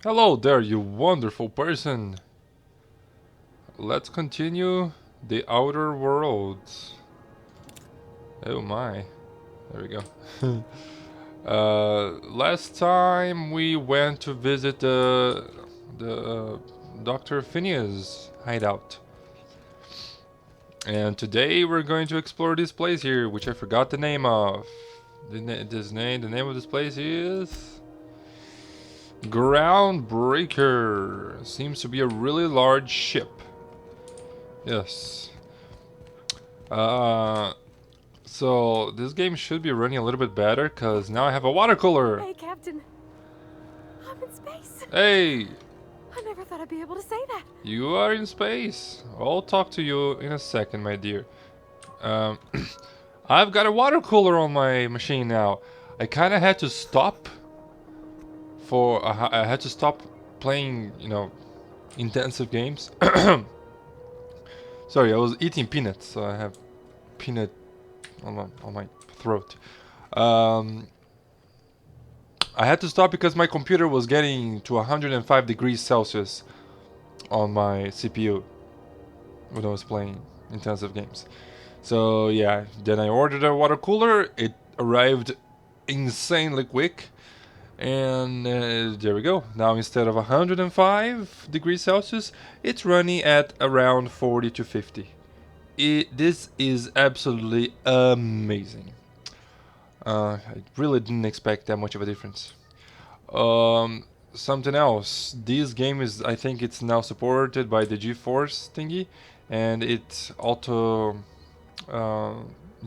Hello there, you wonderful person. Let's continue the Outer Worlds. Oh my. There we go. Last time we went to visit the Dr. Phineas hideout. And today we're going to explore this place here, which I forgot the name of. The name of this place is Groundbreaker. Seems to be a really large ship. Yes. Uh, so this game should be running a little bit better because now I have a water cooler. Hey, Captain. I'm in space. Hey, I never thought I'd be able to say that. you are in space. I'll talk to you in a second, my dear. Um, I've got a water cooler on my machine now. I kind of had to stop I had to stop playing, intensive games. Sorry, I was eating peanuts, so I have peanut on my throat. Um, I had to stop because my computer was getting to 105 degrees Celsius on my CPU when I was playing intensive games. So yeah, then I ordered a water cooler. It arrived insanely quick, and there we go. Now instead of 105 degrees Celsius, it's running at around 40 to 50. This is absolutely amazing. I really didn't expect that much of a difference. Something else. This game is, I think, it's now supported by the GeForce thingy, and it auto uh,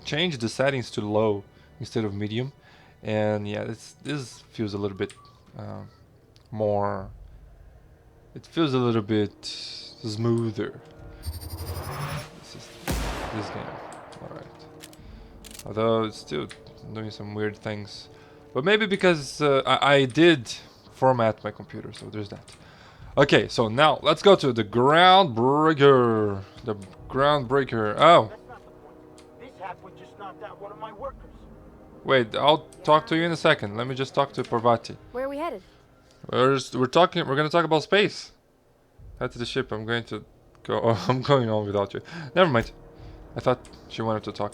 changed the settings to low instead of medium, and yeah, this feels a little bit uh, more. It feels a little bit smoother. This is this game. All right. Although it's still doing some weird things. But maybe because I did format my computer, so there's that. Okay, so now let's go to the Groundbreaker. The Groundbreaker. Oh, That's not the point. This halfwit just knocked out one of my workers. wait, I'll talk to you in a second. Let me just talk to Parvati. Where are we headed? We're gonna talk about space. Head to the ship. I'm going to go. Oh, I'm going on without you. Never mind. I thought she wanted to talk.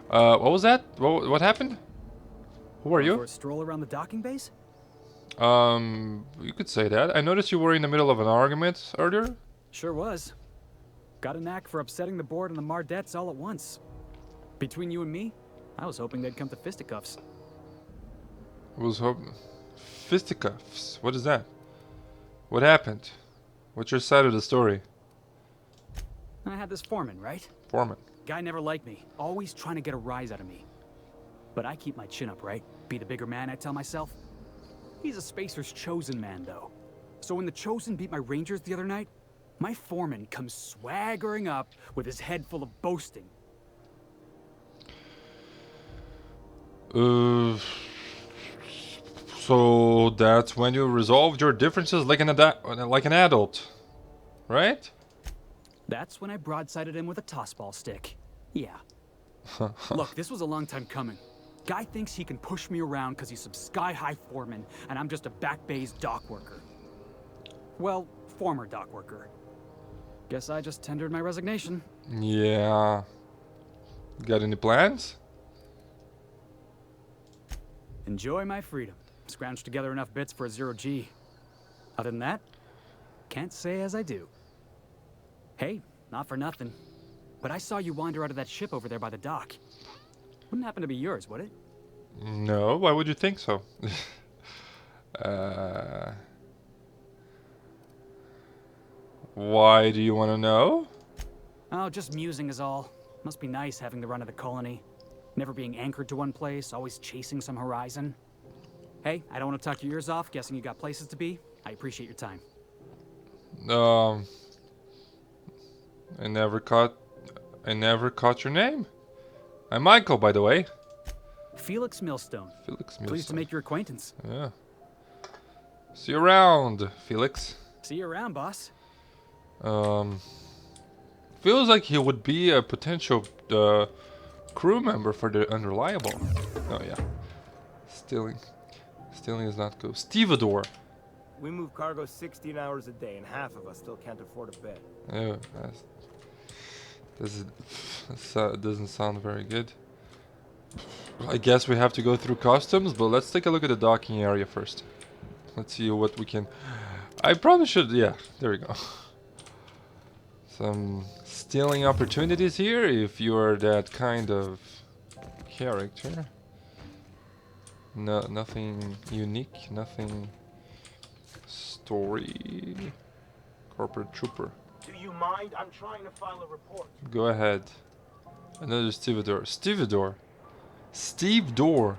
What was that? What happened? Who are Going for you? a stroll around the docking base? You could say that. I noticed you were in the middle of an argument earlier. Sure was. Got a knack for upsetting the board and the Mardettes all at once. Between you and me, I was hoping they'd come to fisticuffs. I was hoping. Fisticuffs. What is that? What happened? What's your side of the story, I had this foreman, right? Foreman? Guy never liked me, always trying to get a rise out of me. But I keep my chin up, right? Be the bigger man, I tell myself. He's a Spacer's chosen man, though. So when the Chosen beat my Rangers the other night, my foreman comes swaggering up with his head full of boasting. Uh, so that's when you resolved your differences like like an adult, right? That's when I broadsided him with a tossball stick. Yeah. Look, this was a long time coming. Guy thinks he can push me around because he's some sky-high foreman, and I'm just a back bay's dock worker. Well, former dock worker. Guess I just tendered my resignation. Yeah. Got any plans? Enjoy my freedom. Scrounged together enough bits for a 0G. Other than that, can't say as I do. Hey, not for nothing, but I saw you wander out of that ship over there by the dock. Wouldn't happen to be yours, would it? No. Why would you think so? uh, why do you want to know? Oh, just musing is all. Must be nice having the run of the colony. Never being anchored to one place, always chasing some horizon. Hey, I don't want to talk your ears off, guessing you got places to be. I appreciate your time. Um, I never caught your name. I'm Michael, by the way. Felix Millstone. Felix Pleased to Milson. make your acquaintance. Yeah. See you around, Felix. See you around, boss. Um, feels like he would be a potential crew member for the Unreliable. Oh yeah. Stealing is not cool. Stevedore. We move cargo 16 hours a day, and half of us still can't afford a bed. Oh, doesn't sound very good. I guess we have to go through customs, but let's take a look at the docking area first. Let's see what we can... I probably should... Yeah, there we go. Some stealing opportunities here if you're that kind of character. No, nothing unique, nothing story. Corporate trooper. Do you mind? I'm trying to file a report. Go ahead. Another stevedore. Stevedore. Steve Door.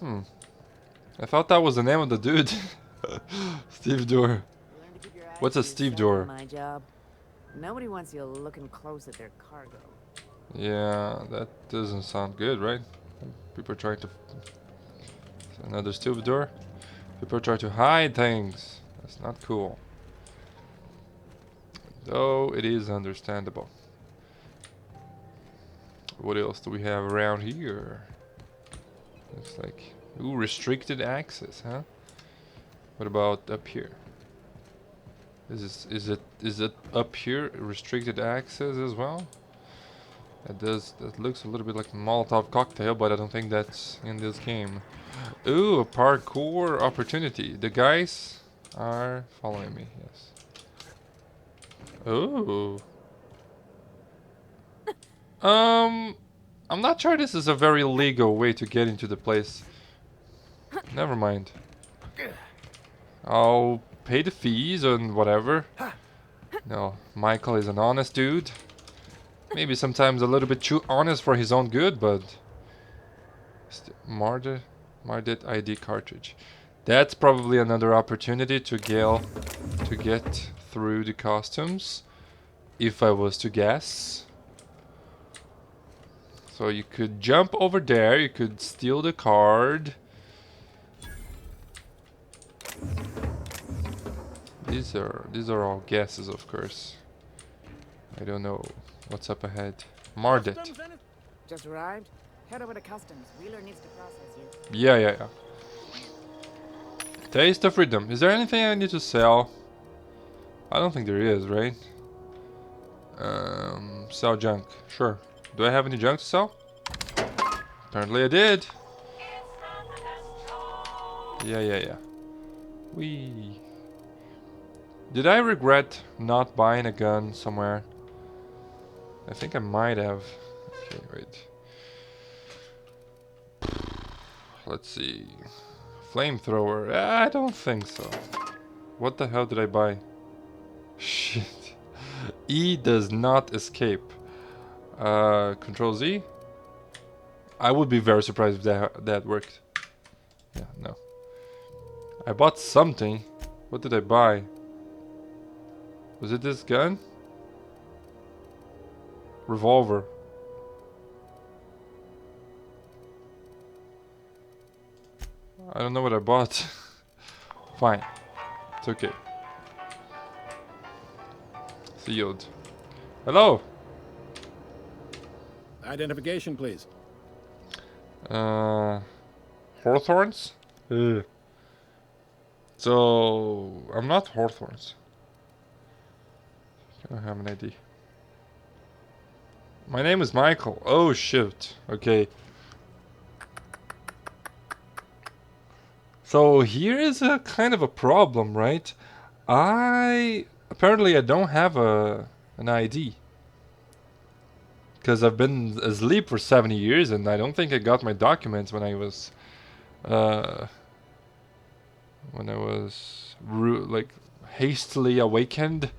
I thought that was the name of the dude. Steve Door. What's a Steve Door? My job. Nobody wants you looking close at their cargo. Yeah, that doesn't sound good, right? People are trying to... Another stupid door. People try to hide things. That's not cool. Though it is understandable. What else do we have around here? Looks like... Ooh, restricted access, huh? What about up here? Is it up here restricted access as well? That looks a little bit like a Molotov cocktail, but I don't think that's in this game. Ooh, a parkour opportunity. The guys are following me, yes. Ooh. I'm not sure this is a very legal way to get into the place. Never mind. I'll pay the fees and whatever. No, Michael is an honest dude. Maybe sometimes a little bit too honest for his own good, but... Mardit ID cartridge. That's probably another opportunity to get through the customs, if I was to guess. So you could jump over there, you could steal the card. These are all guesses, of course. I don't know what's up ahead. Mardit. Just arrived? Head over to customs. Wheeler needs to process you. Yeah. Taste of freedom. Is there anything I need to sell? I don't think there is, right? Sell junk. Sure. Do I have any junk to sell? Apparently I did. Yeah. Wee. Did I regret not buying a gun somewhere? I think I might have. Okay, wait. Let's see. Flamethrower. I don't think so. What the hell did I buy? Shit. E does not escape. Control Z. I would be very surprised if that worked. Yeah, no. I bought something. What did I buy? Was it this gun? Revolver. I don't know what I bought. Fine. It's okay. Sealed. Hello! Identification, please. Hawthorns? So, I'm not Hawthorns. I don't have an ID. My name is Michael. Oh, shit. Okay. So, here is a kind of a problem, right? Apparently I don't have an ID. Because I've been asleep for 70 years and I don't think I got my documents when I was like hastily awakened.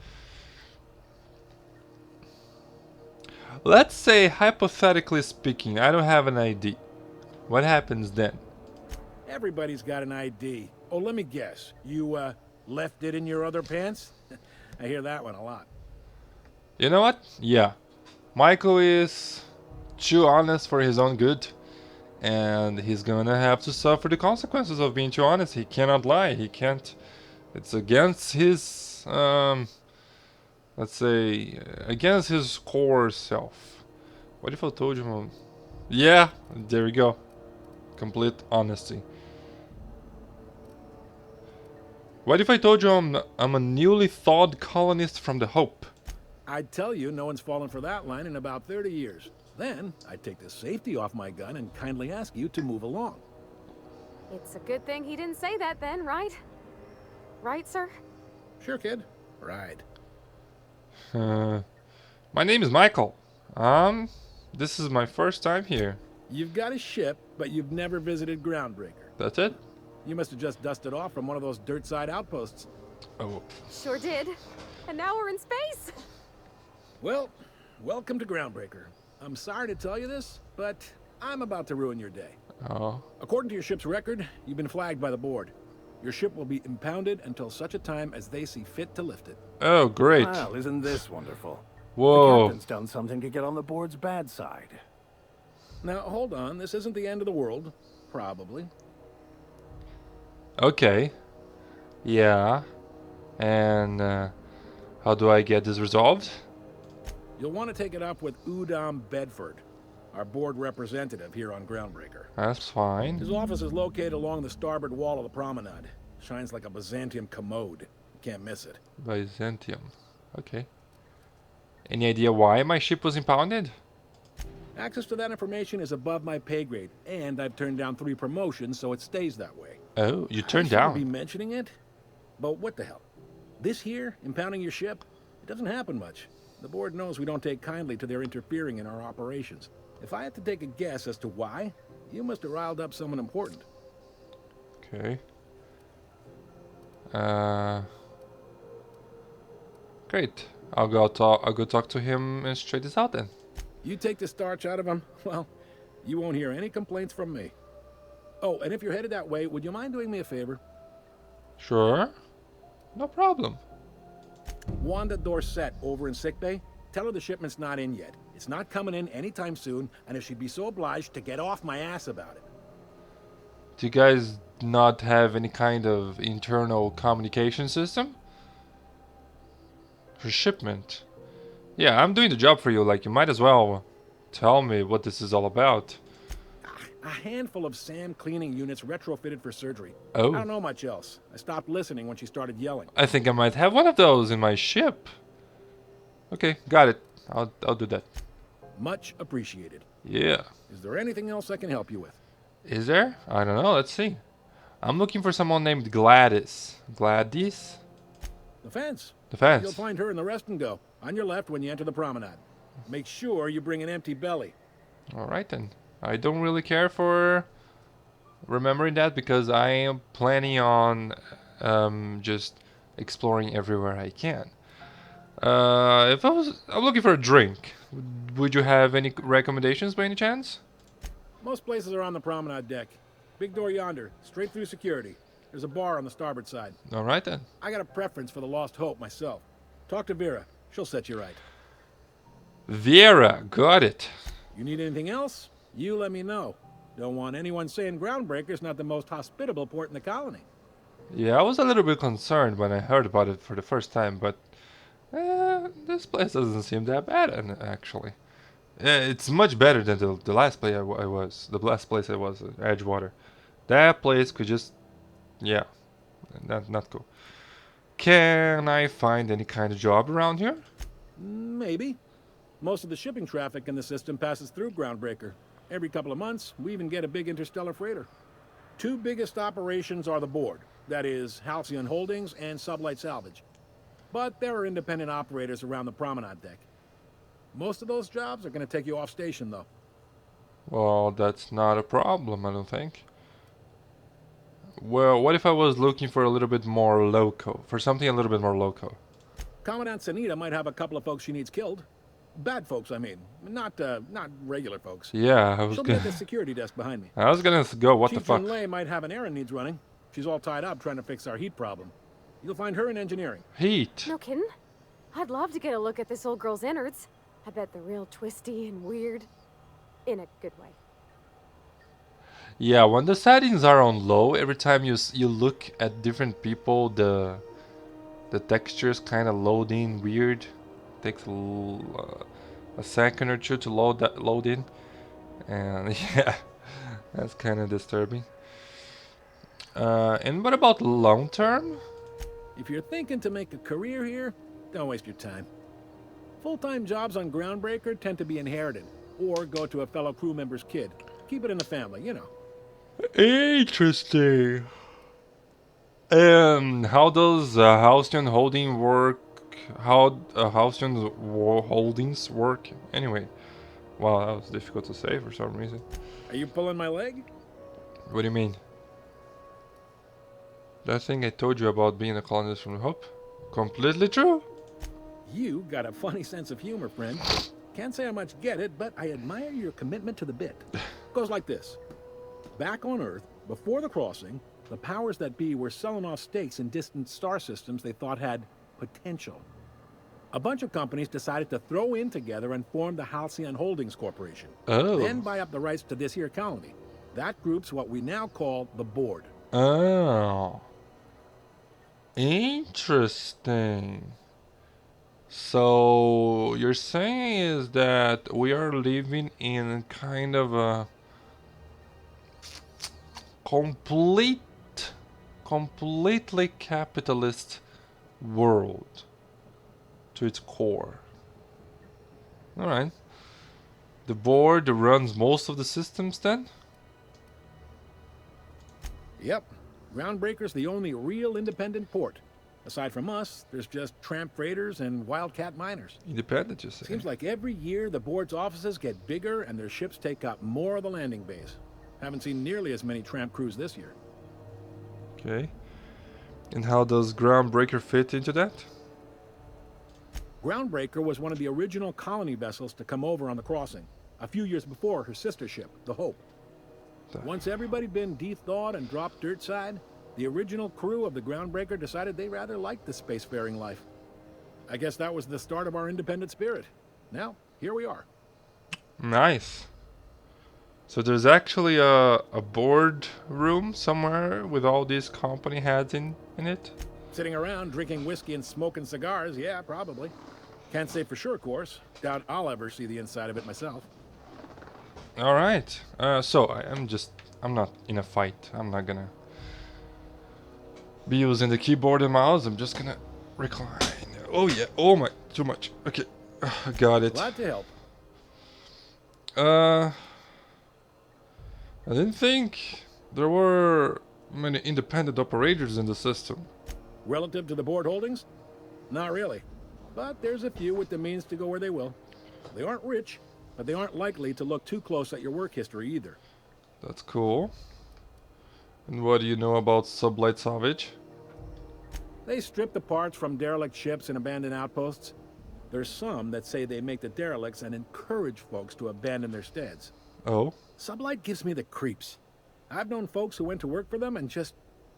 Let's say, hypothetically speaking, I don't have an ID. What happens then? Everybody's got an ID. Oh, let me guess. You, left it in your other pants? I hear that one a lot. You know what? Yeah. Michael is too honest for his own good. And he's gonna have to suffer the consequences of being too honest. He cannot lie. He can't... It's against his... let's say... against his core self. What if I told you... Yeah, there we go. Complete honesty. What if I told you I'm a newly thawed colonist from the Hope? I'd tell you no one's fallen for that line in about 30 years. Then, I'd take the safety off my gun and kindly ask you to move along. It's a good thing he didn't say that then, right? Right, sir? Sure, kid. Right. My name is Michael. This is my first time here. You've got a ship, but you've never visited Groundbreaker. That's it? You must have just dusted off from one of those dirt side outposts. Oh. Sure did. And now we're in space. Well, welcome to Groundbreaker. I'm sorry to tell you this, but I'm about to ruin your day. Oh. According to your ship's record, you've been flagged by the board. Your ship will be impounded until such a time as they see fit to lift it. Oh, great. Well, isn't this wonderful? The Whoa. captain's done something to get on the board's bad side. Now, hold on. This isn't the end of the world. Probably. Okay. Yeah. And how do I get this resolved? You'll want to take it up with Udom Bedford, our board representative here on Groundbreaker. That's fine. His office is located along the starboard wall of the promenade. Shines like a Byzantium commode. You can't miss it. Byzantium. Okay. Any idea why my ship was impounded? Access to that information is above my pay grade, and I've turned down 3 promotions, so it stays that way. Oh, you turned I shouldn't be down. mentioning it, but what the hell? This here, impounding your ship, it doesn't happen much. The board knows we don't take kindly to their interfering in our operations. If I had to take a guess as to why, you must have riled up someone important. Okay. Great. I'll go talk to him and straight this out then. You take the starch out of him, well, you won't hear any complaints from me. Oh, and if you're headed that way, would you mind doing me a favor? Sure. No problem. Wanda Dorset over in sickbay, tell her the shipment's not in yet. It's not coming in anytime soon, and if she'd be so obliged to get off my ass about it. Do you guys not have any kind of internal communication system? For shipment. Yeah, I'm doing the job for you, like you might as well tell me what this is all about. A handful of SAM cleaning units retrofitted for surgery. Oh. I don't know much else. I stopped listening when she started yelling. I think I might have one of those in my ship. Okay, got it. I'll do that. Much appreciated. Yeah. Is there anything else I can help you with? Is there? I don't know. Let's see. I'm looking for someone named Gladys. Gladys? The fence. The You'll fence. find her in the rest and go, on your left when you enter the promenade. Make sure you bring an empty belly. Alright then. I don't really care for remembering that because I am planning on just exploring everywhere I can. I'm looking for a drink. Would you have any recommendations by any chance? Most places are on the promenade deck. Big door yonder, straight through security. There's a bar on the starboard side. Alright then. I got a preference for the Lost Hope myself. Talk to Vera. She'll set you right. Vera, got it. You need anything else? You let me know. Don't want anyone saying Groundbreaker's not the most hospitable port in the colony. Yeah, I was a little bit concerned when I heard about it for the first time, but this place doesn't seem that bad, actually. It's much better than the last place I was. The last place I was, Edgewater. That place could just, yeah, not cool. Can I find any kind of job around here? Maybe. Most of the shipping traffic in the system passes through Groundbreaker. Every couple of months, we even get a big interstellar freighter. 2 biggest operations are the board. That is, Halcyon Holdings and Sublight Salvage. But there are independent operators around the promenade deck. Most of those jobs are going to take you off station, though. Well, that's not a problem, I don't think. Well, what if I was looking for a little bit more loco? For something a little bit more loco? Commandant Sanita might have a couple of folks she needs killed. Bad folks, I mean. Not regular folks. Yeah, I was She'll be at the gonna... security desk behind me. I was gonna go, what the Chief fuck? Junlei might have an errand needs running. She's all tied up trying to fix our heat problem. You'll find her in engineering. Heat. No kidding? I'd love to get a look at this old girl's innards. I bet they're real twisty and weird. In a good way. Yeah, when the settings are on low, every time you look at different people, the textures kind of load in weird. Takes a second or two to load in, and yeah, that's kind of disturbing. And what about long term? If you're thinking to make a career here, don't waste your time. Full-time jobs on Groundbreaker tend to be inherited, or go to a fellow crew member's kid. Keep it in the family, you know. Interesting. How does Halcyon Holding work? How Halcyon Holdings work? Anyway, wow, that was difficult to say for some reason. Are you pulling my leg? What do you mean? That thing I told you about being a colonist from Hope? Completely true? You got a funny sense of humor, friend. Can't say I much get it, but I admire your commitment to the bit. Goes like this. Back on Earth, before the crossing, the powers that be were selling off stakes in distant star systems they thought had potential. A bunch of companies decided to throw in together and form the Halcyon Holdings Corporation. Oh. Then buy up the rights to this here colony. That group's what we now call the Board. Oh. Interesting. So you're saying is that we are living in kind of a completely capitalist world to its core. All right. The board runs most of the systems then? Yep. Groundbreaker's the only real independent port. Aside from us, there's just tramp freighters and wildcat miners. Independent, you say? Seems like every year the board's offices get bigger and their ships take up more of the landing bays. Haven't seen nearly as many tramp crews this year. Okay. And how does Groundbreaker fit into that? Groundbreaker was one of the original colony vessels to come over on the crossing, a few years before her sister ship, the Hope. Once everybody been de-thawed and dropped dirt side, the original crew of the Groundbreaker decided they rather liked the spacefaring life. I guess that was the start of our independent spirit. Now, here we are. Nice. So there's actually a board room somewhere with all these company heads in it? Sitting around drinking whiskey and smoking cigars, yeah, probably. Can't say for sure, of course. Doubt I'll ever see the inside of it myself. Alright. So I'm not in a fight. I'm not gonna be using the keyboard and mouse. I'm just gonna recline. Oh yeah. Oh my. Too much. Okay. Got it. Glad to help. I didn't think there were many independent operators in the system. Relative to the board holdings? Not really. But there's a few with the means to go where they will. They aren't rich, but they aren't likely to look too close at your work history either. That's cool. And what do you know about Sublight Salvage? They strip the parts from derelict ships and abandoned outposts. There's some that say they make the derelicts and encourage folks to abandon their steads. Oh? Sublight gives me the creeps. I've known folks who went to work for them and just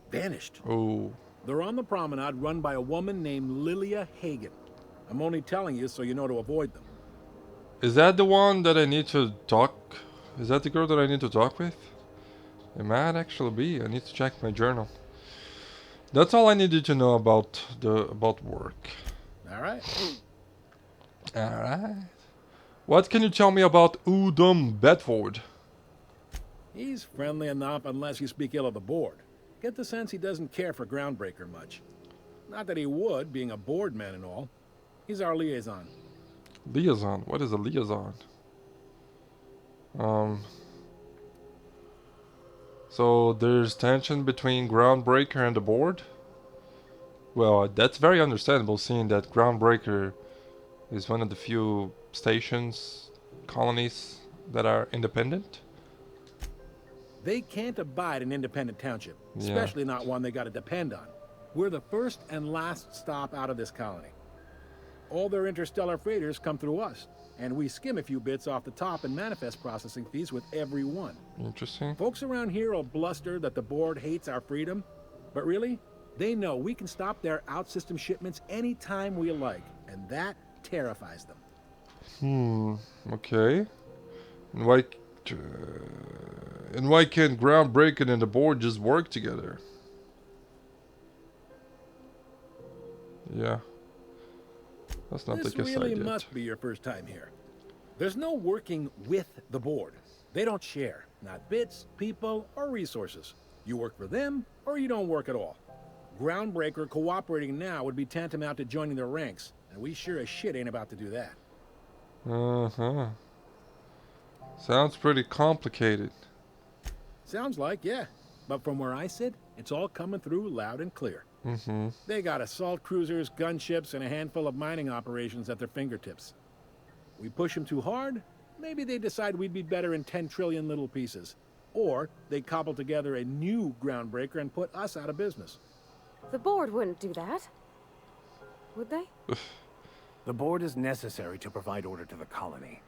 vanished. Oh. They're on the promenade run by a woman named Lilia Hagen. I'm only telling you so you know to avoid them. Is that the one that I need to talk? Is that the girl that I need to talk with? It might actually be. I need to check my journal. That's all I needed to know about work. All right. Alright. What can you tell me about Udom Bedford? He's friendly enough unless you speak ill of the board. Get the sense he doesn't care for Groundbreaker much. Not that he would, being a board man and all. He's our liaison. Liaison? What is a liaison? So there's tension between Groundbreaker and the board? Well, that's very understandable, seeing that Groundbreaker is one of the few stations, colonies that are independent. They can't abide an independent township, Yeah. especially not one they gotta depend on. We're the first and last stop out of this colony. All their interstellar freighters come through us, and we skim a few bits off the top and manifest processing fees with every one. Interesting. Folks around here will bluster that the board hates our freedom, but really, they know we can stop their out-system shipments anytime we like, and that terrifies them. Okay. And why can't Groundbreaker and the board just work together? Yeah. That's not This the case really I did. must be your first time here. There's no working with the board. They don't share, not bits, people, or resources. You work for them, or you don't work at all. Groundbraker cooperating now would be tantamount to joining their ranks, and we sure as shit ain't about to do that. Uh-huh. Sounds pretty complicated. Sounds like, yeah. But from where I sit, it's all coming through loud and clear. Mm-hmm. They got assault cruisers, gunships, and a handful of mining operations at their fingertips. We push them too hard, maybe they decide we'd be better in 10 trillion little pieces. Or they cobble together a new Groundbreaker and put us out of business. The board wouldn't do that. Would they? The board is necessary to provide order to the colony.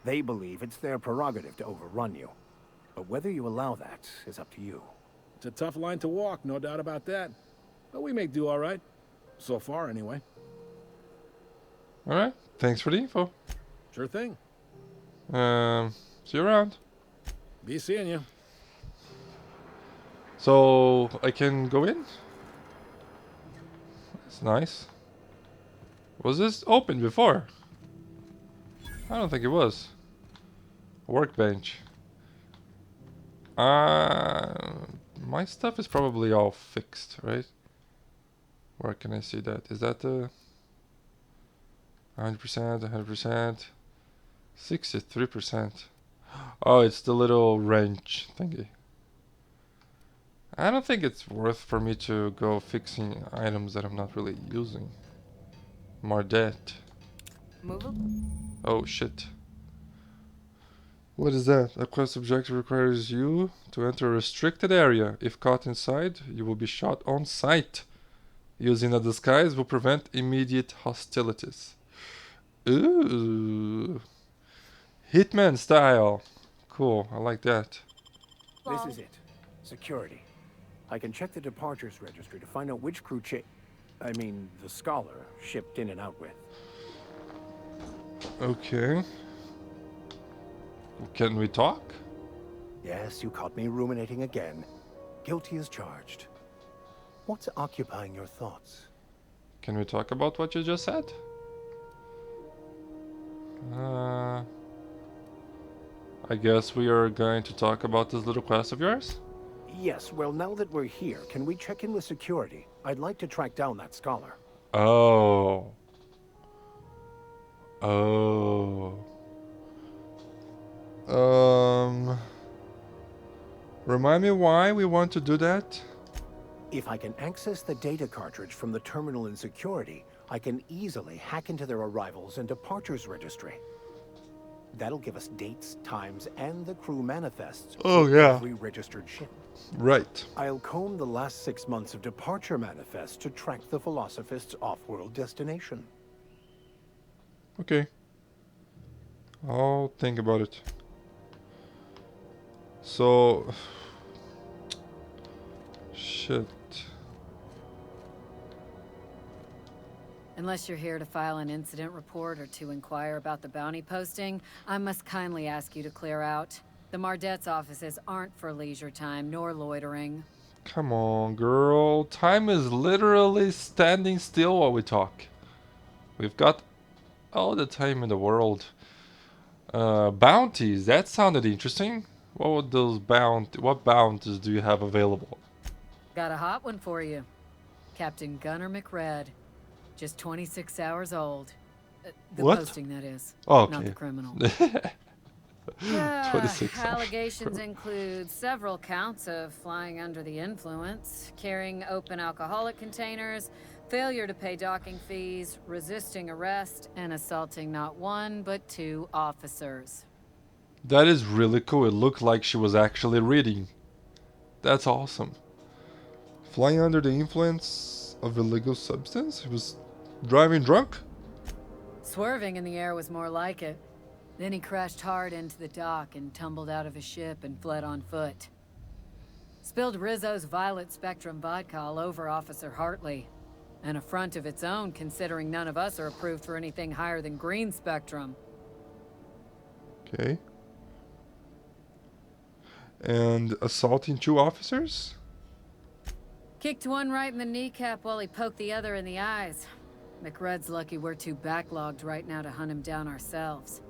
They believe it's their prerogative to overrun you. But whether you allow that is up to you. It's a tough line to walk, no doubt about that. But we may do all right. So far, anyway. All right. Thanks for the info. Sure thing. See you around. Be seeing you. So I can go in? That's nice. Was this open before? I don't think it was. Workbench. My stuff is probably all fixed, right? Where can I see that? Is that the 100%, 100%, 63%? Oh, it's the little wrench thingy. I don't think it's worth for me to go fixing items that I'm not really using. More debt. Move up. Oh shit. What is that? A quest objective requires you to enter a restricted area. If caught inside, you will be shot on sight. Using a disguise will prevent immediate hostilities. Ooh. Hitman style. Cool, I like that. This is it. Security. I can check the departures registry to find out which crew the Scholar shipped in and out with. Okay. Can we talk? Yes, you caught me ruminating again. Guilty as charged. What's occupying your thoughts? Can we talk about what you just said? I guess we are going to talk about this little quest of yours? Yes, well, now that we're here, can we check in with security? I'd like to track down that Scholar. Oh. Oh. Remind me why we want to do that? If I can access the data cartridge from the terminal in security, I can easily hack into their arrivals and departures registry. That'll give us dates, times, and the crew manifests Oh, for yeah. every registered ship. Right. I'll comb the last 6 months of departure manifests to track the Philosophist's off-world destination. Okay. I'll think about it. So... Shit. Unless you're here to file an incident report or to inquire about the bounty posting, I must kindly ask you to clear out. The Mardet's offices aren't for leisure time nor loitering. Come on, girl. Time is literally standing still while we talk. We've got all the time in the world. Bounties. That sounded interesting. What would those what bounties do you have available? Got a hot one for you. Captain Gunnar McRed. Just 26 hours old. The What? posting, that is. Okay. Not the criminal. 26 Allegations include several counts of flying under the influence, carrying open alcoholic containers, failure to pay docking fees, resisting arrest, and assaulting not one but 2 officers. That is really cool. It looked like she was actually reading. That's awesome. Flying under the influence of illegal substance? He was driving drunk? Swerving in the air was more like it. Then he crashed hard into the dock and tumbled out of his ship and fled on foot. Spilled Rizzo's Violet Spectrum vodka all over Officer Hartley. An affront of its own, considering none of us are approved for anything higher than green spectrum. Okay. And assaulting 2 officers? Kicked one right in the kneecap while he poked the other in the eyes. McRed's lucky we're too backlogged right now to hunt him down ourselves.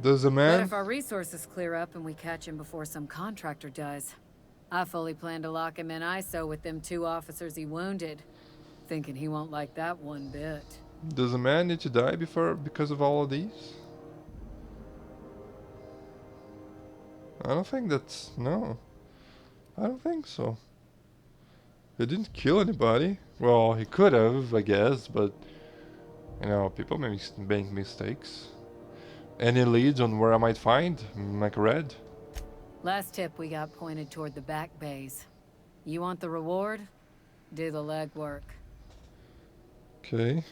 Does a But man... if our resources clear up and we catch him before some contractor does, I fully plan to lock him in ISO with them 2 officers he wounded. Thinking he won't like that one bit. Does a man need to die because of all of these? I don't think that's... No. I don't think so. He didn't kill anybody. Well, he could have, I guess, but... You know, people make mistakes. Any leads on where I might find McRed? Last tip we got pointed toward the back bays. You want the reward? Do the legwork. Okay.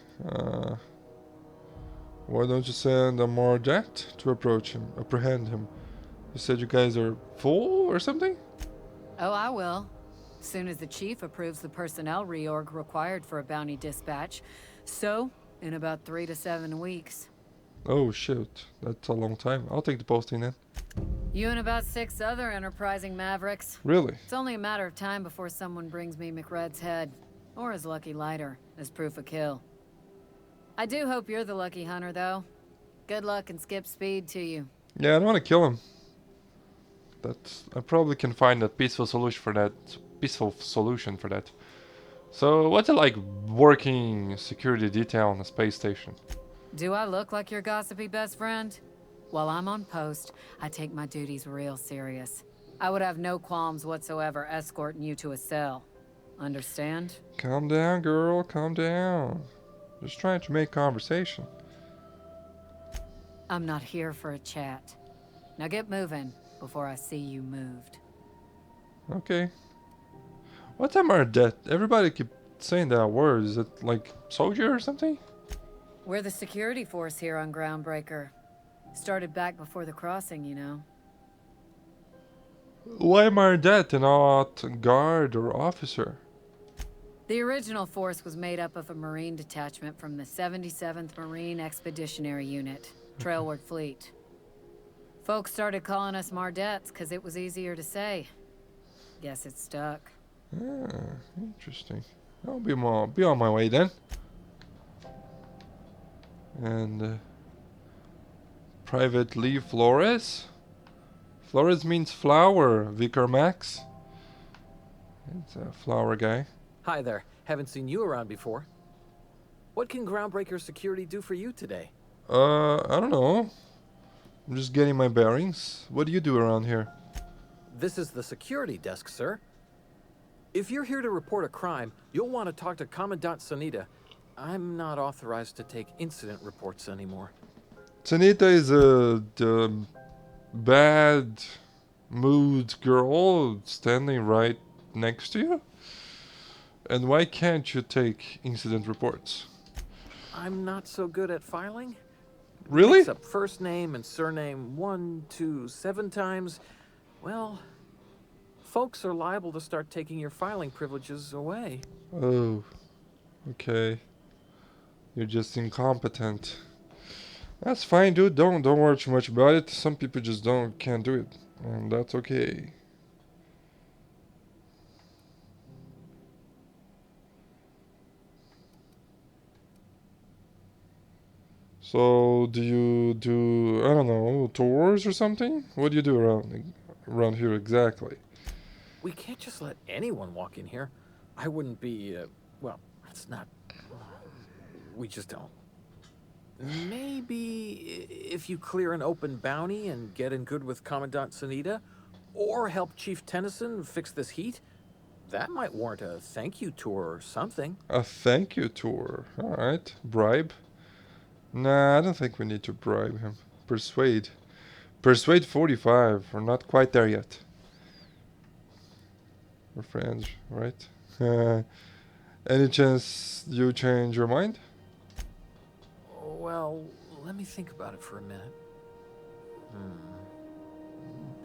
Why don't you send a more jet to apprehend him? You said you guys are full or something? Oh, I will. Soon as the chief approves the personnel reorg required for a bounty dispatch. So, in about 3 to 7 weeks. Oh shoot, that's a long time. I'll take the posting then. You and about 6 other enterprising mavericks. Really? It's only a matter of time before someone brings me McRed's head. Or his lucky lighter, as proof of kill. I do hope you're the lucky hunter, though. Good luck and skip speed to you. Yeah, I don't want to kill him. I probably can find a peaceful solution for that. So, what's it like working security detail on a space station? Do I look like your gossipy best friend? While I'm on post, I take my duties real serious. I would have no qualms whatsoever escorting you to a cell. Understand? Calm down, girl. Calm down. Just trying to make conversation. I'm not here for a chat. Now get moving before I see you moved. Okay. What time are dead? Everybody keep saying that word. Is it like soldier or something? We're the security force here on Groundbreaker. Started back before the crossing, you know. Why am I dead and not guard or officer? The original force was made up of a Marine detachment from the 77th Marine Expeditionary Unit, Trailward Fleet. Folks started calling us Mardettes because it was easier to say. Guess it stuck. Ah, interesting. I'll be on my way then. And Private Lee Flores. Flores means flower, Vicar Max. It's a flower guy. Hi there. Haven't seen you around before. What can Groundbreaker Security do for you today? I don't know. I'm just getting my bearings. What do you do around here? This is the security desk, sir. If you're here to report a crime, you'll want to talk to Commandant Sanita. I'm not authorized to take incident reports anymore. Sanita is the bad mood girl standing right next to you? And why can't you take incident reports? I'm not so good at filing. Really? Mix up first name and surname 1, 2, 7 times. Well, folks are liable to start taking your filing privileges away. Oh, okay. You're just incompetent. That's fine, dude. Don't worry too much about it. Some people just can't do it, and that's okay. So, do you do, I don't know, tours or something? What do you do around here exactly? We can't just let anyone walk in here. I wouldn't be, well, it's not... We just don't. Maybe if you clear an open bounty and get in good with Commandant Sanita, or help Chief Tennyson fix this heat, that might warrant a thank you tour or something. A thank you tour. Alright. Bribe? Nah, I don't think we need to bribe him. Persuade. Persuade 45. We're not quite there yet. We're friends, right? Any chance you change your mind? Well, let me think about it for a minute.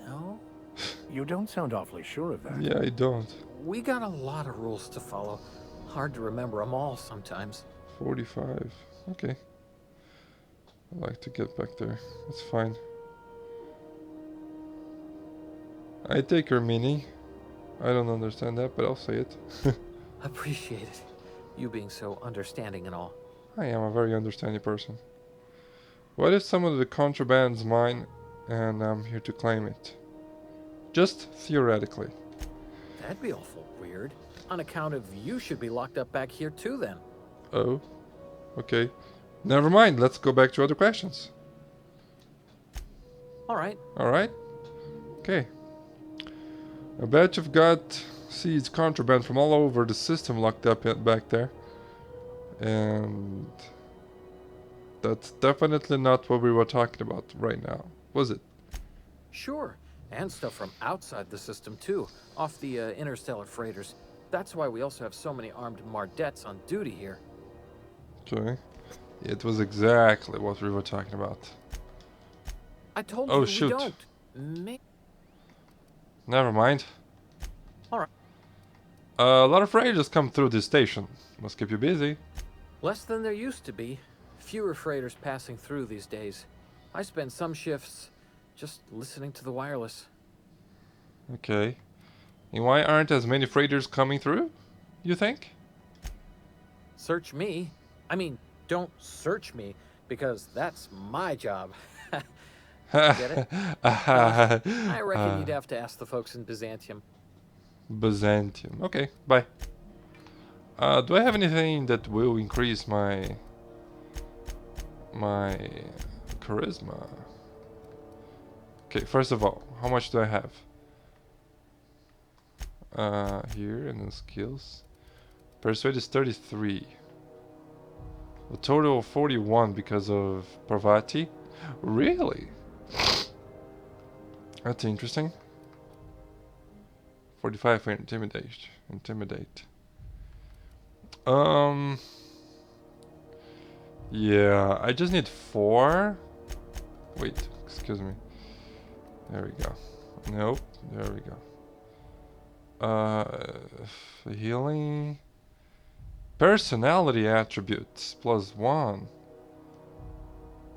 No? You don't sound awfully sure of that. Yeah, I don't. We got a lot of rules to follow. Hard to remember them all sometimes. 45. Okay. I'd like to get back there. It's fine. I take your meaning. I don't understand that, but I'll say it. Appreciate it. You being so understanding and all. I am a very understanding person. What if some of the contraband's mine and I'm here to claim it? Just theoretically. That'd be awful weird. On account of you should be locked up back here too then. Oh, okay. Never mind. Let's go back to other questions. Alright. Alright? Okay. I bet you've got seeds contraband from all over the system locked up back there. And that's definitely not what we were talking about right now, was it? Sure. And stuff from outside the system too, off the interstellar freighters. That's why we also have so many armed Mardettes on duty here. Okay. It was exactly what we were talking about. I told Oh, you shoot. we don't. Never mind. Alright. A lot of freighters come through this station. Must keep you busy. Less than there used to be. Fewer freighters passing through these days. I spend some shifts just listening to the wireless. Okay. And why aren't as many freighters coming through, you think? Search me. I mean, don't search me, because that's my job. Get it? I reckon you'd have to ask the folks in Byzantium. Byzantium. Okay, bye. Do I have anything that will increase my charisma? Okay, first of all, how much do I have? Here, and then skills. Persuade is 33. A total of 41 because of Parvati. Really? That's interesting. 45 for intimidate. Yeah, I just need 4. Wait, excuse me. There we go. Nope, there we go. Healing. Personality attributes +1.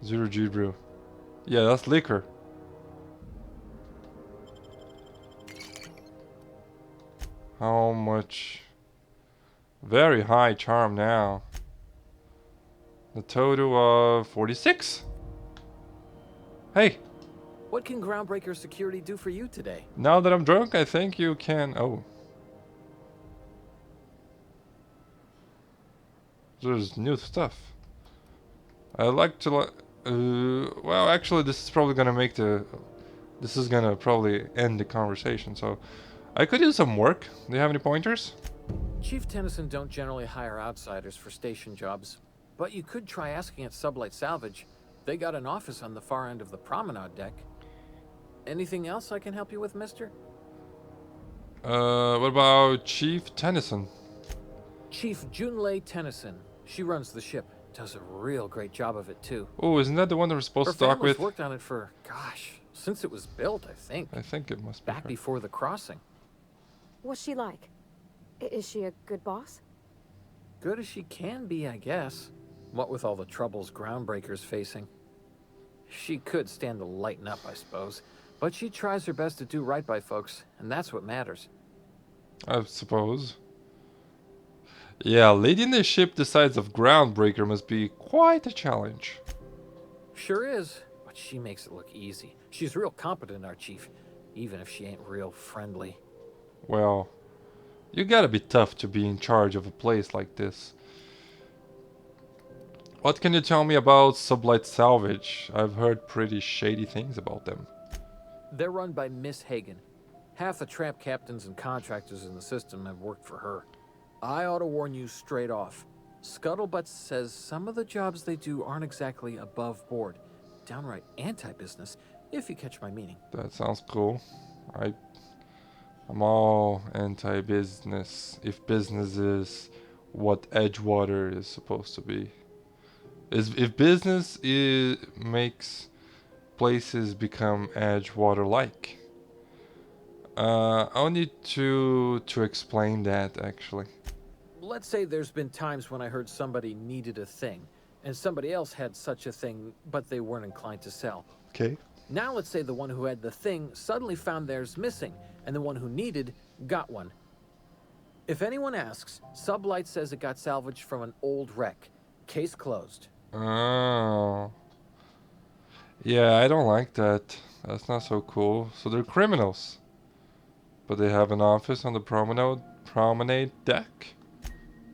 0 G brew. Yeah, that's liquor. How much? Very high charm now. The total of 46. Hey, What can Groundbreaker security do for you today? now that I'm drunk, I think you can. Oh. There's new stuff. I like to well, actually, this is probably gonna make the... This is gonna probably end the conversation, so... I could use some work. Do you have any pointers? Chief Tennyson don't generally hire outsiders for station jobs, but you could try asking at Sublight Salvage. They got an office on the far end of the promenade deck. Anything else I can help you with, mister? What about Chief Tennyson? Chief Junlei Tennyson. She runs the ship. Does a real great job of it, too. Oh, isn't that the one that we're supposed Her to talk family's with? worked on it for, gosh, since it was built, I think. I think it must be Back her. before the crossing. What's she like? Is she a good boss? Good as she can be, I guess. What with all the troubles Groundbreaker's facing. She could stand to lighten up, I suppose. But she tries her best to do right by folks, and that's what matters. I suppose. Yeah, leading the ship the size of Groundbreaker must be quite a challenge. Sure is, but she makes it look easy. She's real competent, our chief, even if she ain't real friendly. Well, you gotta be tough to be in charge of a place like this. What can you tell me about Sublight Salvage? I've heard pretty shady things about them. They're run by Miss Hagen. Half the tramp captains and contractors in the system have worked for her. I ought to warn you straight off. Scuttlebutt says some of the jobs they do aren't exactly above board. Downright anti-business, if you catch my meaning. That sounds cool. I'm all anti-business if business is what Edgewater is supposed to be. If business makes places become Edgewater-like. I'll need to explain that actually. Let's say there's been times when I heard somebody needed a thing, and somebody else had such a thing, but they weren't inclined to sell. Okay. Now let's say the one who had the thing suddenly found theirs missing, and the one who needed got one. If anyone asks, Sublight says it got salvaged from an old wreck. Case closed. Oh. Yeah, I don't like that. That's not so cool. So they're criminals. But they have an office on the promenade deck?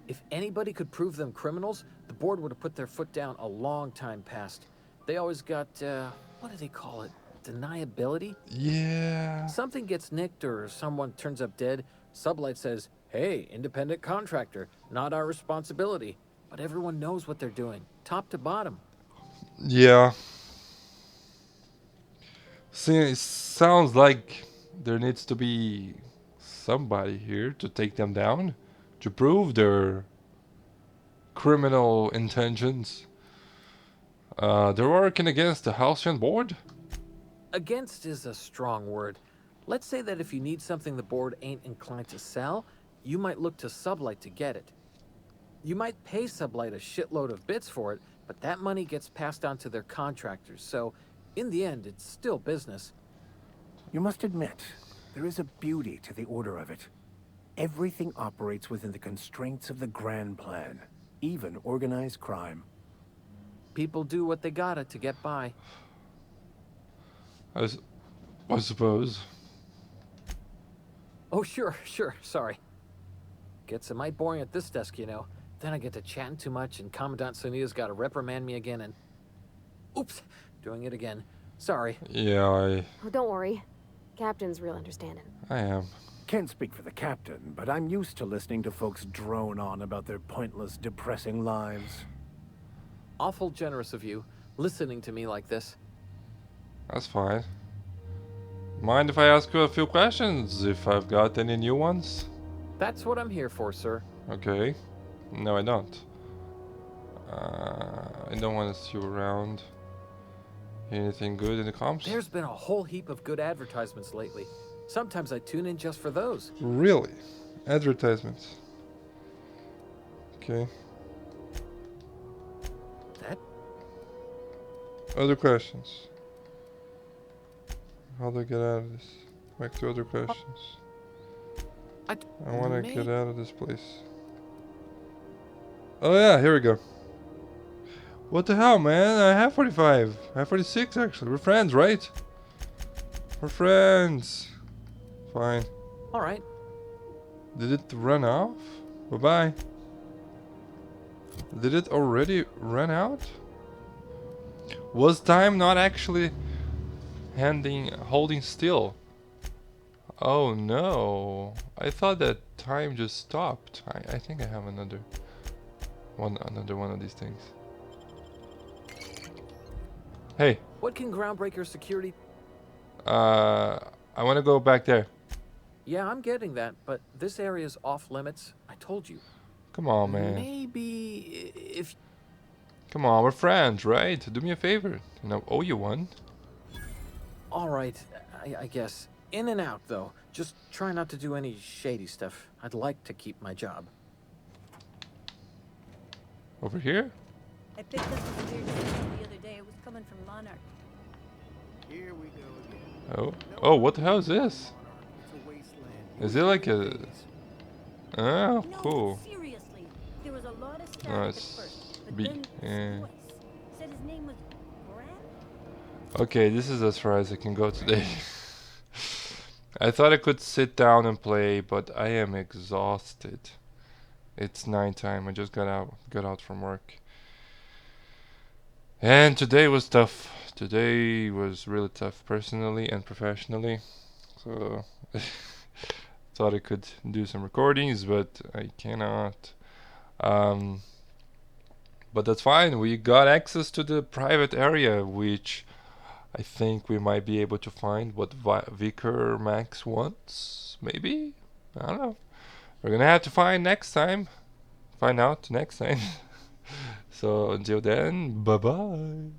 If anybody could prove them criminals, the board would have put their foot down a long time past. They always got, what do they call it? Deniability? Yeah. Something gets nicked or someone turns up dead, Sublight says, hey, independent contractor, not our responsibility. But everyone knows what they're doing, top to bottom. Yeah. See, it sounds like there needs to be somebody here to take them down, to prove their criminal intentions. They're working against the Halcyon board? Against is a strong word. Let's say that if you need something the board ain't inclined to sell, you might look to Sublight to get it. You might pay Sublight a shitload of bits for it, but that money gets passed on to their contractors, so in the end, it's still business. You must admit, there is a beauty to the order of it. Everything operates within the constraints of the grand plan, even organized crime. People do what they gotta to get by. I suppose. Oh, sure, sorry. Gets a mite boring at this desk, you know. Then I get to chatting too much and Commandant Sonia's gotta reprimand me again and... Oops, doing it again. Sorry. Yeah, Oh, don't worry. Captain's real understanding. I am. Can't speak for the captain, but I'm used to listening to folks drone on about their pointless, depressing lives. Awful generous of you, listening to me like this. That's fine. Mind if I ask you a few questions, if I've got any new ones? That's what I'm here for, sir. Okay. No, I don't. I don't want to see you around. Anything good in the comps? There's been a whole heap of good advertisements lately. Sometimes I tune in just for those. Really? Advertisements. Okay. That? Other questions? How do I get out of this? Back to other questions. I want to get out of this place. Oh yeah, here we go. What the hell, man? I have 45. I have 46 actually. We're friends, right? We're friends. Fine. Alright. Did it run off? Bye-bye. Did it already run out? Was time not actually holding still? Oh no. I thought that time just stopped. I think I have another one of these things. Hey. What can Groundbreaker security... I want to go back there. Yeah, I'm getting that, but this area's off limits. I told you. Come on, man. Maybe if... Come on, we're friends, right? Do me a favor. And I owe you one. Alright, I guess. In and out, though. Just try not to do any shady stuff. I'd like to keep my job. Over here? I picked up this weird signal the other day. It was coming from Monarch. Here we go again. Oh. Oh, what the hell is this? It's a wasteland. Is it like a... Oh, No, cool. seriously. There was a lot of static No, at it's first, but B. then Yeah. this voice said his name was Brad? Okay, this is as far as I can go today. I thought I could sit down and play, but I am exhausted. It's 9 time. I just got out from work. And today was tough. Today was really tough personally and professionally. So thought I could do some recordings, but I cannot. But that's fine. We got access to the private area, which I think we might be able to find what Vicar Max wants. Maybe? I don't know. We're gonna have to find out next time. So until then, bye bye.